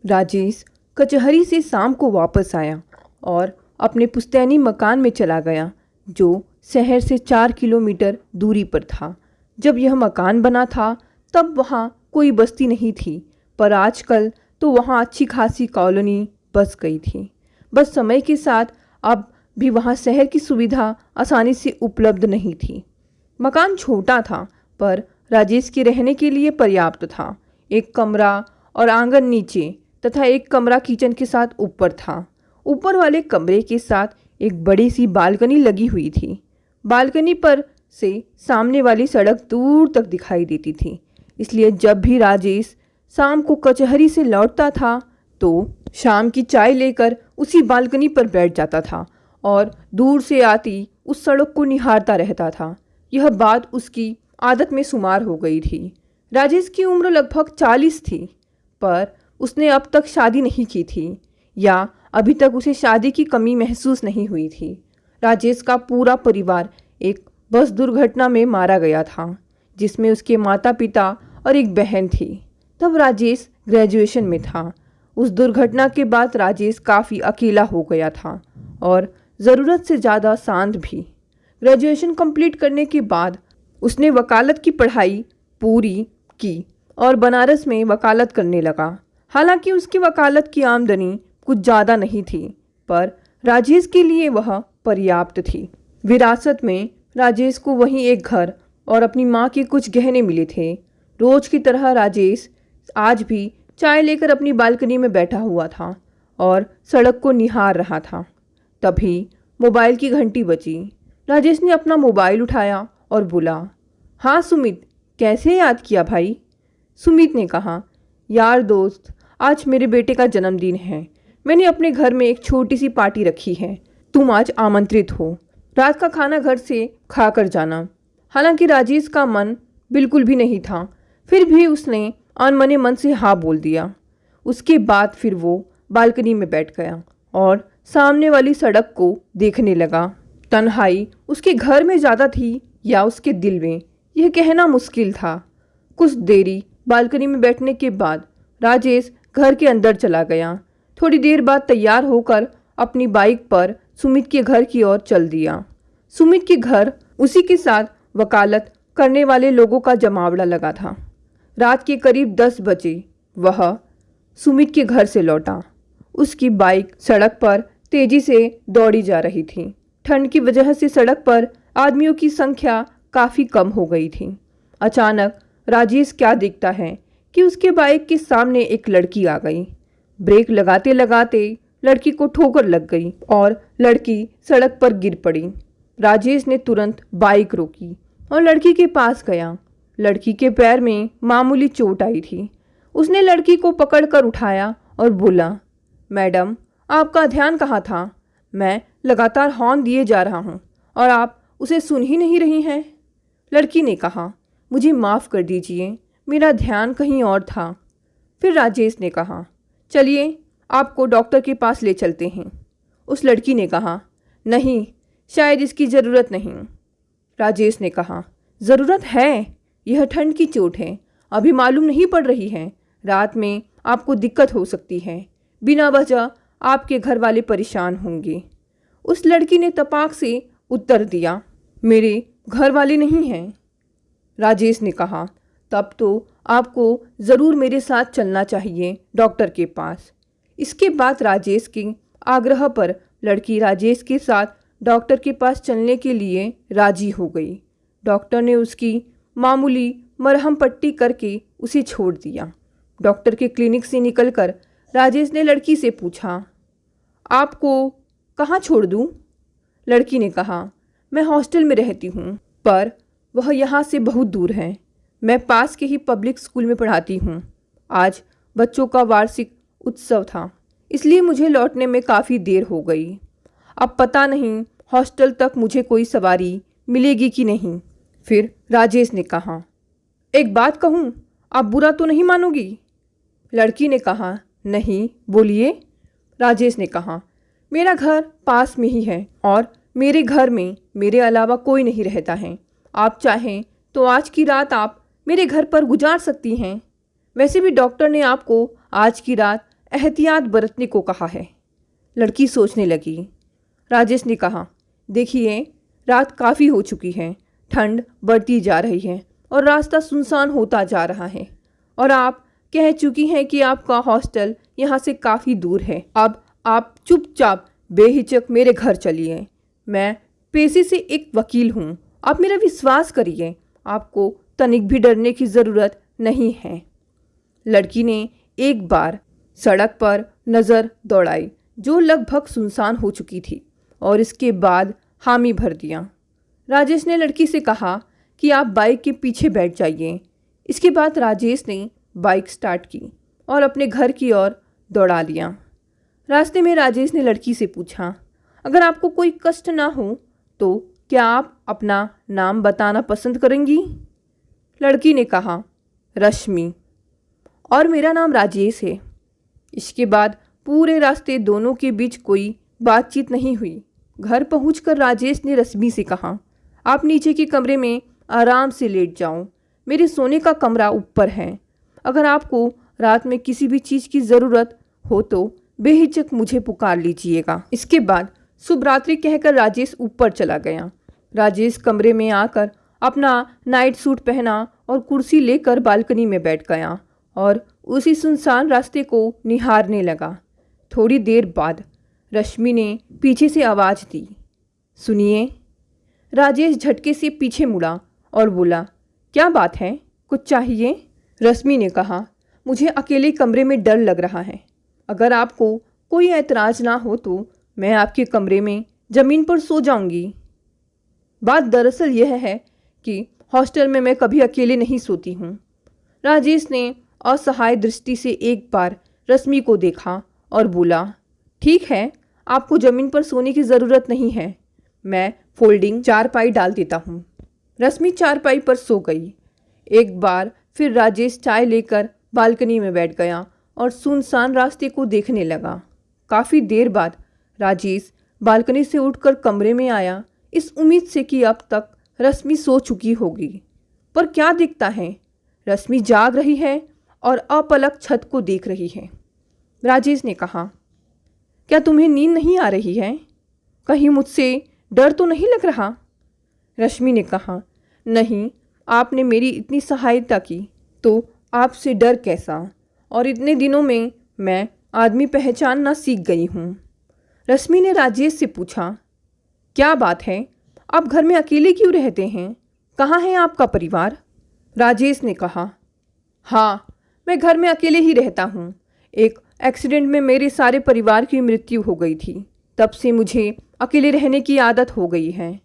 राजेश कचहरी से शाम को वापस आया और अपने पुश्तैनी मकान में चला गया जो शहर से 4 किलोमीटर दूरी पर था। जब यह मकान बना था तब वहाँ कोई बस्ती नहीं थी, पर आजकल तो वहाँ अच्छी खासी कॉलोनी बस गई थी। बस समय के साथ अब भी वहाँ शहर की सुविधा आसानी से उपलब्ध नहीं थी। मकान छोटा था पर राजेश के रहने के लिए पर्याप्त था। एक कमरा और आंगन नीचे तथा एक कमरा किचन के साथ ऊपर था। ऊपर वाले कमरे के साथ एक बड़ी सी बालकनी लगी हुई थी। बालकनी पर से सामने वाली सड़क दूर तक दिखाई देती थी, इसलिए जब भी राजेश शाम को कचहरी से लौटता था तो शाम की चाय लेकर उसी बालकनी पर बैठ जाता था और दूर से आती उस सड़क को निहारता रहता था। यह बात उसकी आदत में शुमार हो गई थी। राजेश की उम्र लगभग 40 थी, पर उसने अब तक शादी नहीं की थी या अभी तक उसे शादी की कमी महसूस नहीं हुई थी। राजेश का पूरा परिवार एक बस दुर्घटना में मारा गया था, जिसमें उसके माता पिता और एक बहन थी। तब राजेश ग्रेजुएशन में था। उस दुर्घटना के बाद राजेश काफ़ी अकेला हो गया था और ज़रूरत से ज़्यादा शांत भी। ग्रेजुएशन कंप्लीट करने के बाद उसने वकालत की पढ़ाई पूरी की और बनारस में वकालत करने लगा। हालांकि उसकी वकालत की आमदनी कुछ ज़्यादा नहीं थी, पर राजेश के लिए वह पर्याप्त थी। विरासत में राजेश को वहीं एक घर और अपनी माँ के कुछ गहने मिले थे। रोज की तरह राजेश आज भी चाय लेकर अपनी बालकनी में बैठा हुआ था और सड़क को निहार रहा था। तभी मोबाइल की घंटी बजी। राजेश ने अपना मोबाइल उठाया और बोला, हाँ सुमित, कैसे याद किया भाई? सुमित ने कहा, यार दोस्त, आज मेरे बेटे का जन्मदिन है। मैंने अपने घर में एक छोटी सी पार्टी रखी है। तुम आज आमंत्रित हो। रात का खाना घर से खा कर जाना। हालांकि राजेश का मन बिल्कुल भी नहीं था, फिर भी उसने अनमने मन से हाँ बोल दिया। उसके बाद फिर वो बालकनी में बैठ गया और सामने वाली सड़क को देखने लगा। तन्हाई उसके घर में ज़्यादा थी या उसके दिल में, यह कहना मुश्किल था। कुछ देरी बालकनी में बैठने के बाद राजेश घर के अंदर चला गया। थोड़ी देर बाद तैयार होकर अपनी बाइक पर सुमित के घर की ओर चल दिया। सुमित के घर उसी के साथ वकालत करने वाले लोगों का जमावड़ा लगा था। रात के करीब 10 बजे वह सुमित के घर से लौटा। उसकी बाइक सड़क पर तेजी से दौड़ी जा रही थी। ठंड की वजह से सड़क पर आदमियों की संख्या काफ़ी कम हो गई थी। अचानक राजेश क्या दिखता है कि उसके बाइक के सामने एक लड़की आ गई। ब्रेक लगाते लगाते लड़की को ठोकर लग गई और लड़की सड़क पर गिर पड़ी। राजेश ने तुरंत बाइक रोकी और लड़की के पास गया। लड़की के पैर में मामूली चोट आई थी। उसने लड़की को पकड़कर उठाया और बोला, मैडम, आपका ध्यान कहाँ था? मैं लगातार हॉर्न दिए जा रहा हूँ और आप उसे सुन ही नहीं रही हैं। लड़की ने कहा, मुझे माफ़ कर दीजिए, मेरा ध्यान कहीं और था। फिर राजेश ने कहा, चलिए आपको डॉक्टर के पास ले चलते हैं। उस लड़की ने कहा, नहीं, शायद इसकी ज़रूरत नहीं। राजेश ने कहा, ज़रूरत है, यह ठंड की चोट है, अभी मालूम नहीं पड़ रही है। रात में आपको दिक्कत हो सकती है, बिना वजह आपके घर वाले परेशान होंगे। उस लड़की ने तपाक से उत्तर दिया, मेरे घर वाले नहीं हैं। राजेश ने कहा, तब तो आपको ज़रूर मेरे साथ चलना चाहिए डॉक्टर के पास। इसके बाद राजेश के आग्रह पर लड़की राजेश के साथ डॉक्टर के पास चलने के लिए राजी हो गई। डॉक्टर ने उसकी मामूली मरहम पट्टी करके उसे छोड़ दिया। डॉक्टर के क्लिनिक से निकलकर राजेश ने लड़की से पूछा, आपको कहाँ छोड़ दूँ? लड़की ने कहा, मैं हॉस्टल में रहती हूँ, पर वह यहाँ से बहुत दूर है। मैं पास के ही पब्लिक स्कूल में पढ़ाती हूँ। आज बच्चों का वार्षिक उत्सव था, इसलिए मुझे लौटने में काफ़ी देर हो गई। अब पता नहीं हॉस्टल तक मुझे कोई सवारी मिलेगी कि नहीं। फिर राजेश ने कहा, एक बात कहूँ, आप बुरा तो नहीं मानोगी? लड़की ने कहा, नहीं, बोलिए। राजेश ने कहा, मेरा घर पास में ही है और मेरे घर में मेरे अलावा कोई नहीं रहता है। आप चाहें तो आज की रात आप मेरे घर पर गुजार सकती हैं। वैसे भी डॉक्टर ने आपको आज की रात एहतियात बरतने को कहा है। लड़की सोचने लगी। राजेश ने कहा, देखिए रात काफ़ी हो चुकी है, ठंड बढ़ती जा रही है और रास्ता सुनसान होता जा रहा है और आप कह चुकी हैं कि आपका हॉस्टल यहाँ से काफ़ी दूर है। अब आप चुपचाप बेहिचक मेरे घर चलिए। मैं पेशे से एक वकील हूँ, आप मेरा विश्वास करिए, आपको तनिक भी डरने की ज़रूरत नहीं है। लड़की ने एक बार सड़क पर नज़र दौड़ाई जो लगभग सुनसान हो चुकी थी और इसके बाद हामी भर दिया। राजेश ने लड़की से कहा कि आप बाइक के पीछे बैठ जाइए। इसके बाद राजेश ने बाइक स्टार्ट की और अपने घर की ओर दौड़ा लिया। रास्ते में राजेश ने लड़की से पूछा, अगर आपको कोई कष्ट ना हो तो क्या आप अपना नाम बताना पसंद करेंगी? लड़की ने कहा, रश्मि, और मेरा नाम राजेश है। इसके बाद पूरे रास्ते दोनों के बीच कोई बातचीत नहीं हुई। घर पहुंचकर राजेश ने रश्मि से कहा, आप नीचे के कमरे में आराम से लेट जाओ, मेरे सोने का कमरा ऊपर है। अगर आपको रात में किसी भी चीज़ की ज़रूरत हो तो बेहिचक मुझे पुकार लीजिएगा। इसके बाद शुभ रात्रि कहकर राजेश ऊपर चला गया। राजेश कमरे में आकर अपना नाइट सूट पहना और कुर्सी लेकर बालकनी में बैठ गया और उसी सुनसान रास्ते को निहारने लगा। थोड़ी देर बाद रश्मि ने पीछे से आवाज़ दी, सुनिए। राजेश झटके से पीछे मुड़ा और बोला, क्या बात है, कुछ चाहिए? रश्मि ने कहा, मुझे अकेले कमरे में डर लग रहा है। अगर आपको कोई ऐतराज़ ना हो तो मैं आपके कमरे में ज़मीन पर सो जाऊंगी। बात दरअसल यह है कि हॉस्टल में मैं कभी अकेले नहीं सोती हूँ। राजेश ने असहाय दृष्टि से एक बार रश्मि को देखा और बोला, ठीक है, आपको ज़मीन पर सोने की ज़रूरत नहीं है, मैं फोल्डिंग चारपाई डाल देता हूँ। रश्मि चारपाई पर सो गई। एक बार फिर राजेश चाय लेकर बालकनी में बैठ गया और सुनसान रास्ते को देखने लगा। काफ़ी देर बाद राजेश बालकनी से उठकर कमरे में आया, इस उम्मीद से कि अब तक रश्मि सो चुकी होगी, पर क्या दिखता है, रश्मि जाग रही है और अपलक छत को देख रही है। राजेश ने कहा, क्या तुम्हें नींद नहीं आ रही है? कहीं मुझसे डर तो नहीं लग रहा? रश्मि ने कहा, नहीं, आपने मेरी इतनी सहायता की तो आपसे डर कैसा, और इतने दिनों में मैं आदमी पहचानना सीख गई हूँ। रश्मि ने राजेश से पूछा, क्या बात है, आप घर में अकेले क्यों रहते हैं? कहाँ है आपका परिवार? राजेश ने कहा, हाँ, मैं घर में अकेले ही रहता हूँ। एक एक्सीडेंट में मेरे सारे परिवार की मृत्यु हो गई थी, तब से मुझे अकेले रहने की आदत हो गई है।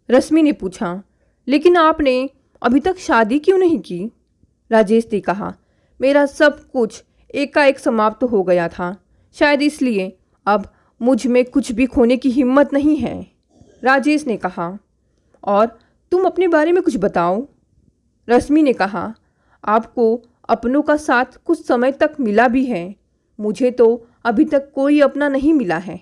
रश्मि ने पूछा, लेकिन आपने अभी तक शादी क्यों नहीं की? राजेश ने कहा, मेरा सब कुछ एकाएक समाप्त हो गया था, शायद इसलिए अब मुझ में कुछ भी खोने की हिम्मत नहीं है। राजेश ने कहा, और तुम अपने बारे में कुछ बताओ। रश्मि ने कहा, आपको अपनों का साथ कुछ समय तक मिला भी है, मुझे तो अभी तक कोई अपना नहीं मिला है।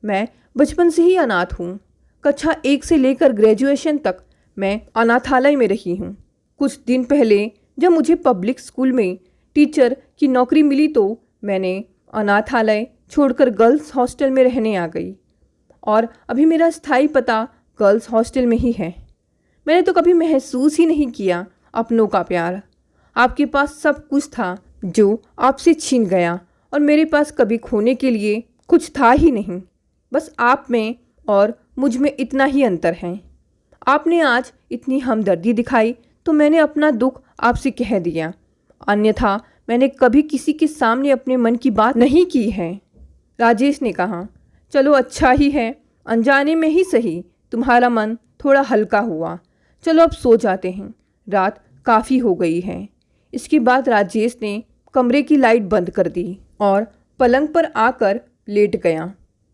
मैं बचपन से ही अनाथ हूँ। कक्षा 1 से लेकर ग्रेजुएशन तक मैं अनाथालय में रही हूँ। कुछ दिन पहले जब मुझे पब्लिक स्कूल में टीचर की नौकरी मिली तो मैंने अनाथालय छोड़कर गर्ल्स हॉस्टल में रहने आ गई और अभी मेरा स्थायी पता गर्ल्स हॉस्टल में ही है। मैंने तो कभी महसूस ही नहीं किया अपनों का प्यार। आपके पास सब कुछ था जो आपसे छीन गया और मेरे पास कभी खोने के लिए कुछ था ही नहीं। बस आप में और मुझ में इतना ही अंतर है। आपने आज इतनी हमदर्दी दिखाई तो मैंने अपना दुख आपसे कह दिया, अन्यथा मैंने कभी किसी के सामने अपने मन की बात नहीं की है। राजेश ने कहा, चलो अच्छा ही है, अनजाने में ही सही तुम्हारा मन थोड़ा हल्का हुआ। चलो अब सो जाते हैं, रात काफ़ी हो गई है। इसके बाद राजेश ने कमरे की लाइट बंद कर दी और पलंग पर आकर लेट गया,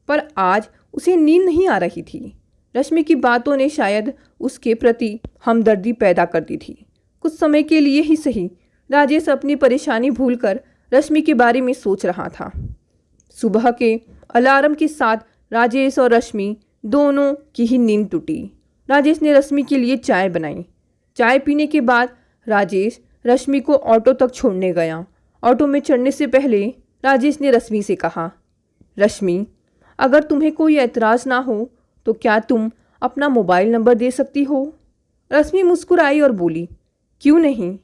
पर आज उसे नींद नहीं आ रही थी। रश्मि की बातों ने शायद उसके प्रति हमदर्दी पैदा कर दी थी। कुछ समय के लिए ही सही राजेश अपनी परेशानी भूलकर रश्मि के बारे में सोच रहा था। सुबह के अलार्म के साथ राजेश और रश्मि दोनों की ही नींद टूटी। राजेश ने रश्मि के लिए चाय बनाई। चाय पीने के बाद राजेश रश्मि को ऑटो तक छोड़ने गया। ऑटो में चढ़ने से पहले राजेश ने रश्मि से कहा। रश्मि, अगर तुम्हें कोई एतराज़ ना हो तो क्या तुम अपना मोबाइल नंबर दे सकती हो? रश्मि मुस्कुराई और बोली, क्यों नहीं।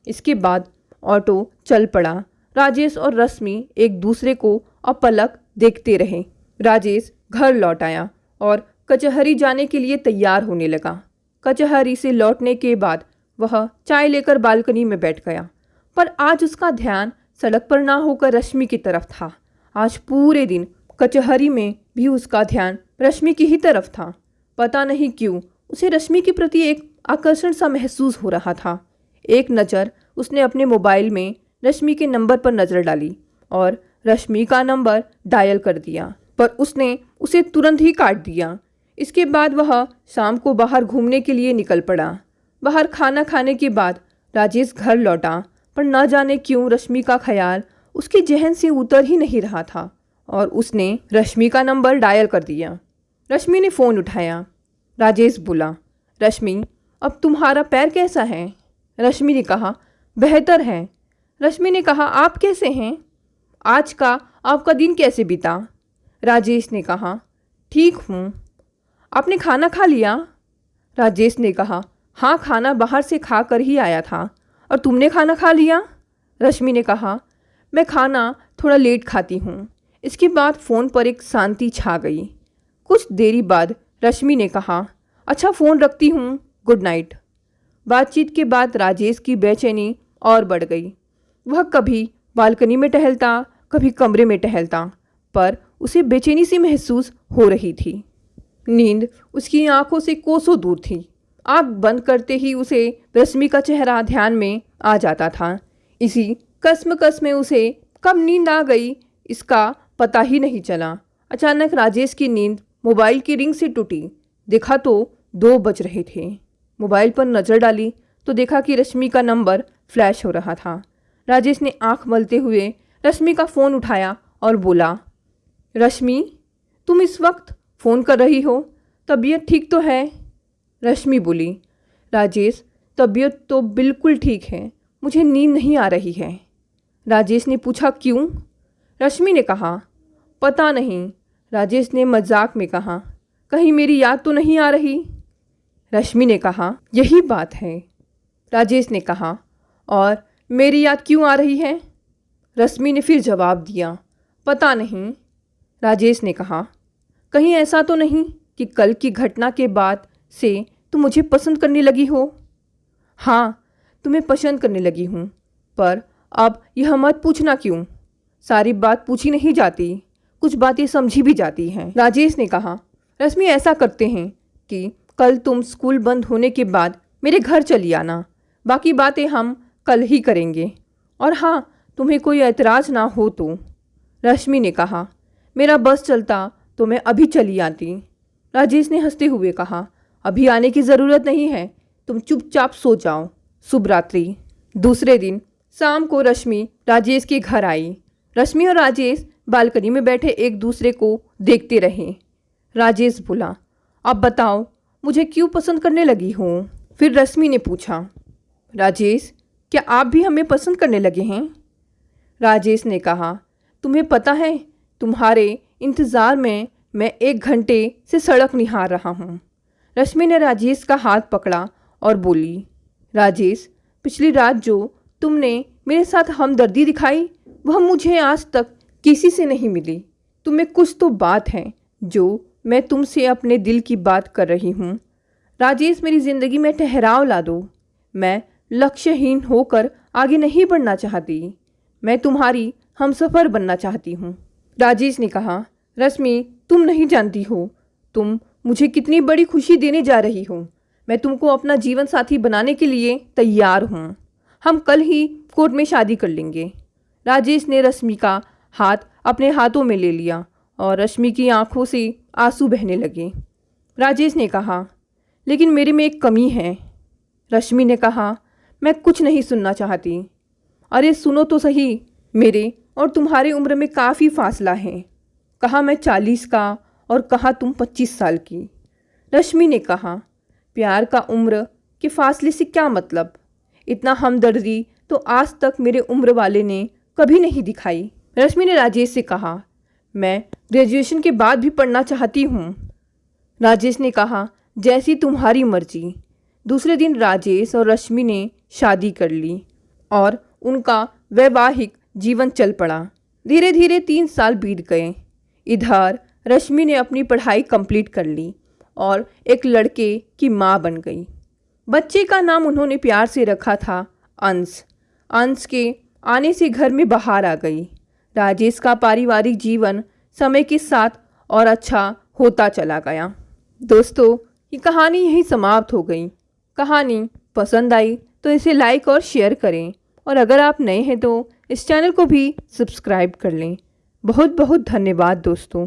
इसके बाद ऑटो चल पड़ा। राजेश और रश्मि एक दूसरे को अपलक देखते रहे। राजेश घर लौट आया और कचहरी जाने के लिए तैयार होने लगा। कचहरी से लौटने के बाद वह चाय लेकर बालकनी में बैठ गया, पर आज उसका ध्यान सड़क पर ना होकर रश्मि की तरफ था। आज पूरे दिन कचहरी में भी उसका ध्यान रश्मि की ही तरफ था। पता नहीं क्यों उसे रश्मि के प्रति एक आकर्षण सा महसूस हो रहा था। एक नज़र उसने अपने मोबाइल में रश्मि के नंबर पर नज़र डाली और रश्मि का नंबर डायल कर दिया, पर उसने उसे तुरंत ही काट दिया। इसके बाद वह शाम को बाहर घूमने के लिए निकल पड़ा। बाहर खाना खाने के बाद राजेश घर लौटा, पर न जाने क्यों रश्मि का ख्याल उसके जहन से उतर ही नहीं रहा था और उसने रश्मि का नंबर डायल कर दिया। रश्मि ने फ़ोन उठाया। राजेश बोला, रश्मि, अब तुम्हारा पैर कैसा है? रश्मि ने कहा, बेहतर है। रश्मि ने कहा, आप कैसे हैं? आज का आपका दिन कैसे बीता? राजेश ने कहा, ठीक हूँ। आपने खाना खा लिया? राजेश ने कहा, हाँ, खाना बाहर से खा कर ही आया था। और तुमने खाना खा लिया? रश्मि ने कहा, मैं खाना थोड़ा लेट खाती हूँ। इसके बाद फ़ोन पर एक शांति छा गई। कुछ देरी बाद रश्मि ने कहा, अच्छा फ़ोन रखती हूँ, गुड नाइट। बातचीत के बाद राजेश की बेचैनी और बढ़ गई। वह कभी बालकनी में टहलता, कभी कमरे में टहलता, पर उसे बेचैनी सी महसूस हो रही थी। नींद उसकी आंखों से कोसों दूर थी। आँख बंद करते ही उसे रश्मि का चेहरा ध्यान में आ जाता था। इसी कसमकस में उसे कब नींद आ गई इसका पता ही नहीं चला। अचानक राजेश की नींद मोबाइल की रिंग से टूटी। देखा तो 2 बज रहे थे। मोबाइल पर नज़र डाली तो देखा कि रश्मि का नंबर फ्लैश हो रहा था। राजेश ने आंख मलते हुए रश्मि का फ़ोन उठाया और बोला, रश्मि, तुम इस वक्त फ़ोन कर रही हो? तबीयत ठीक तो है? रश्मि बोली, राजेश, तबीयत तो बिल्कुल ठीक है, मुझे नींद नहीं आ रही है। राजेश ने पूछा, क्यों? रश्मि ने कहा, पता नहीं। राजेश ने मजाक में कहा, कहीं मेरी याद तो नहीं आ रही? रश्मि ने कहा, यही बात है। राजेश ने कहा, और मेरी याद क्यों आ रही है? रश्मि ने फिर जवाब दिया, पता नहीं। राजेश ने कहा, कहीं ऐसा तो नहीं कि कल की घटना के बाद से तुम मुझे पसंद करने लगी हो? हाँ, तुम्हें पसंद करने लगी हूँ, पर अब यह मत पूछना क्यों। सारी बात पूछी नहीं जाती, कुछ बातें समझी भी जाती हैं। राजेश ने कहा, रश्मि, ऐसा करते हैं कि कल तुम स्कूल बंद होने के बाद मेरे घर चली आना, बाकी बातें हम कल ही करेंगे। और हाँ, तुम्हें कोई एतराज़ ना हो तो। रश्मि ने कहा, मेरा बस चलता तो मैं अभी चली आती। राजेश ने हंसते हुए कहा, अभी आने की ज़रूरत नहीं है, तुम चुपचाप सो जाओ, शुभ रात्रि। दूसरे दिन शाम को रश्मि राजेश के घर आई। रश्मि और राजेश बालकनी में बैठे एक दूसरे को देखते रहे। राजेश बोला, अब बताओ, मुझे क्यों पसंद करने लगी हो? फिर रश्मि ने पूछा, राजेश, क्या आप भी हमें पसंद करने लगे हैं? राजेश ने कहा, तुम्हें पता है, तुम्हारे इंतज़ार में मैं 1 घंटे से सड़क निहार रहा हूँ। रश्मि ने राजेश का हाथ पकड़ा और बोली, राजेश, पिछली रात जो तुमने मेरे साथ हमदर्दी दिखाई वह मुझे आज तक किसी से नहीं मिली। तुम्हें कुछ तो बात है जो मैं तुमसे अपने दिल की बात कर रही हूँ। राजेश, मेरी ज़िंदगी में ठहराव ला दो। मैं लक्ष्यहीन होकर आगे नहीं बढ़ना चाहती। मैं तुम्हारी हमसफ़र बनना चाहती हूँ। राजेश ने कहा, रश्मि, तुम नहीं जानती हो तुम मुझे कितनी बड़ी खुशी देने जा रही हो। मैं तुमको अपना जीवन साथी बनाने के लिए तैयार हूँ। हम कल ही कोर्ट में शादी कर लेंगे। राजेश ने रश्मि का हाथ अपने हाथों में ले लिया और रश्मि की आंखों से आंसू बहने लगे। राजेश ने कहा, लेकिन मेरे में एक कमी है। रश्मि ने कहा, मैं कुछ नहीं सुनना चाहती। अरे सुनो तो सही, मेरे और तुम्हारी उम्र में काफ़ी फासला है। कहा मैं 40 का और कहा तुम 25 साल की। रश्मि ने कहा, प्यार का उम्र के फासले से क्या मतलब? इतना हमदर्दी तो आज तक मेरे उम्र वाले ने कभी नहीं दिखाई। रश्मि ने राजेश से कहा, मैं ग्रेजुएशन के बाद भी पढ़ना चाहती हूँ। राजेश ने कहा, जैसी तुम्हारी मर्जी। दूसरे दिन राजेश और रश्मि ने शादी कर ली और उनका वैवाहिक जीवन चल पड़ा। धीरे धीरे 3 साल बीत गए। इधर रश्मि ने अपनी पढ़ाई कंप्लीट कर ली और एक लड़के की माँ बन गई। बच्चे का नाम उन्होंने प्यार से रखा था अंश। अंश के आने से घर में बहार आ गई। राजेश का पारिवारिक जीवन समय के साथ और अच्छा होता चला गया। दोस्तों, ये कहानी यहीं समाप्त हो गई। कहानी पसंद आई तो इसे लाइक और शेयर करें और अगर आप नए हैं तो इस चैनल को भी सब्सक्राइब कर लें। बहुत बहुत धन्यवाद दोस्तों।